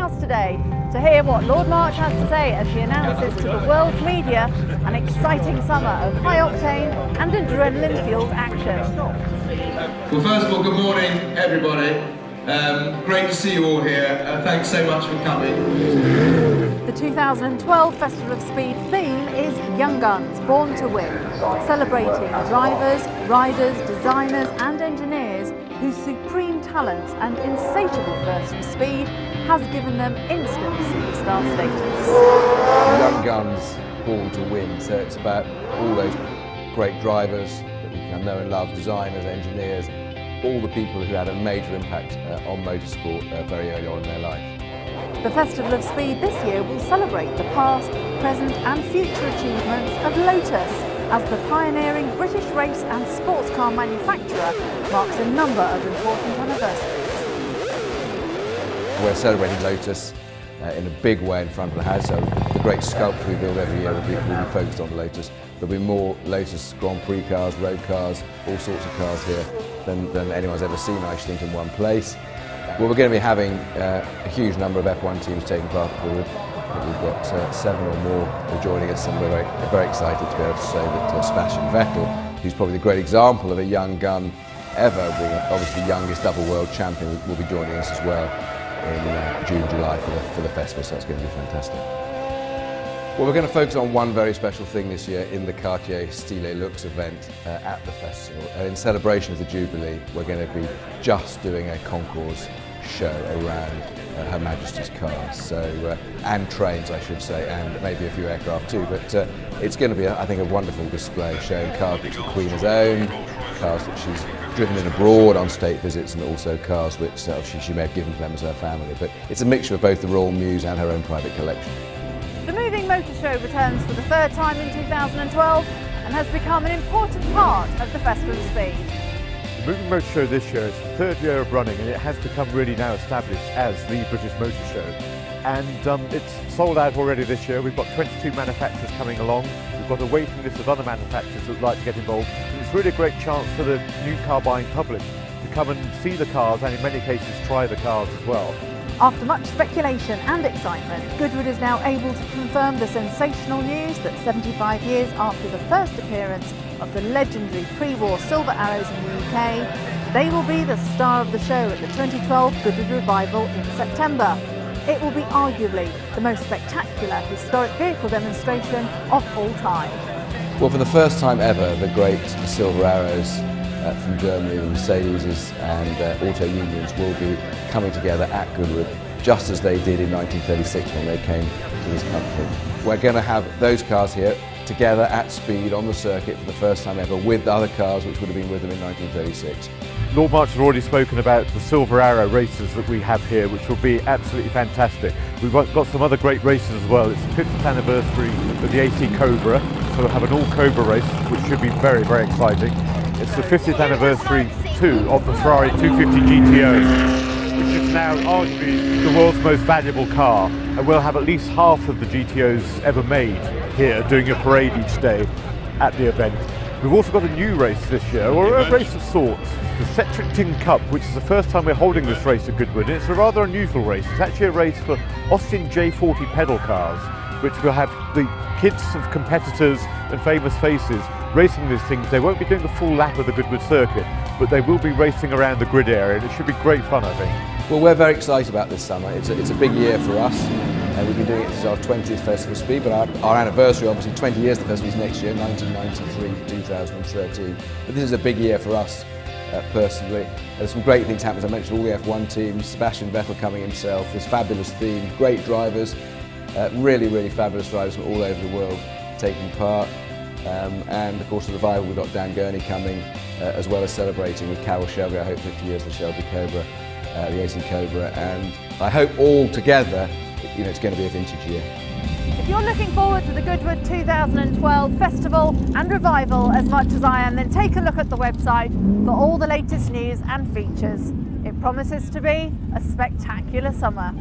us today to hear what Lord March has to say as he announces to the world's media an exciting summer of high-octane and adrenaline-fueled action. Well, first of all, good morning, everybody. Great to see you all here. Thanks so much for coming. The 2012 Festival of Speed theme is Young Guns, Born to Win, celebrating drivers, riders, designers and engineers whose supreme talents and insatiable thirst for speed has given them instant superstar status. Young Guns, Born to Win, so it's about all those great drivers that we can know and love, designers, engineers, all the people who had a major impact on motorsport very early on in their life. The Festival of Speed this year will celebrate the past, present and future achievements of Lotus as the pioneering British race and sports car manufacturer marks a number of important anniversaries. We're celebrating Lotus in a big way in front of the house, so the great sculpture we build every year will be focused on Lotus. There'll be more Lotus Grand Prix cars, road cars, all sorts of cars here than anyone's ever seen, I think, in one place. Well, we're going to be having a huge number of F1 teams taking part at GOODWOOD. We've got 7 or more who are joining us, and we're very excited to be able to say that Sebastian Vettel, who's probably the great example of a young gun ever, being obviously the youngest double world champion, will be joining us as well in June, July for the festival, so that's going to be fantastic. Well, we're going to focus on one very special thing this year in the Cartier Style Lux event at the festival. In celebration of the Jubilee, we're going to be just doing a concours show around Her Majesty's cars, so and trains, I should say, and maybe a few aircraft too. But it's going to be, I think, a wonderful display showing cars which the Queen has owned, cars that she's driven in abroad on state visits, and also cars which she may have given to members of her family. But it's a mixture of both the Royal Muse and her own private collection. The Moving Motor Show returns for the 3rd time in 2012 and has become an important part of the Festival of Speed. The Moving Motor Show this year is the 3rd year of running, and it has become really now established as the British Motor Show. And it's sold out already this year. We've got 22 manufacturers coming along. We've got a waiting list of other manufacturers that would like to get involved. And it's really a great chance for the new car buying public to come and see the cars, and in many cases try the cars as well. After much speculation and excitement, Goodwood is now able to confirm the sensational news that 75 years after the first appearance of the legendary pre-war Silver Arrows in the UK, they will be the star of the show at the 2012 Goodwood Revival in September. It will be arguably the most spectacular historic vehicle demonstration of all time. Well, for the first time ever, the great Silver Arrows from Germany, the Mercedes and auto unions will be coming together at Goodwood, just as they did in 1936 when they came to this country. We're going to have those cars here together at speed on the circuit for the first time ever, with other cars which would have been with them in 1936. Lord March has already spoken about the Silver Arrow races that we have here, which will be absolutely fantastic. We've got some other great races as well. It's the 50th anniversary of the AC Cobra, so we'll have an all Cobra race, which should be very exciting. It's the 50th anniversary too of the Ferrari 250 GTO, which is now arguably the world's most valuable car, and we'll have at least half of the GTOs ever made here doing a parade each day at the event. We've also got a new race this year, or a race of sorts, the Setrington Cup, which is the first time we're holding this race at Goodwood. And it's a rather unusual race. It's actually a race for Austin J40 pedal cars, which will have the kids of competitors and famous faces racing these things. They won't be doing the full lap of the Goodwood circuit, but they will be racing around the grid area, and it should be great fun, I think. Well, we're very excited about this summer. It's a big year for us, and we've been doing it. This is our 20th Festival of Speed, but our anniversary, obviously 20 years of the festival, is next year, 1993 to 2013. But this is a big year for us personally. There's some great things happening. As I mentioned, all the F1 teams, Sebastian Vettel coming himself, this fabulous theme, great drivers, really fabulous drivers from all over the world taking part. And of course the revival, we've got Dan Gurney coming, as well as celebrating with Carroll Shelby, I hope 50 years of the Shelby Cobra, the AC Cobra, and I hope all together, it's going to be a vintage year. If you're looking forward to the Goodwood 2012 Festival and Revival as much as I am, then take a look at the website for all the latest news and features. It promises to be a spectacular summer.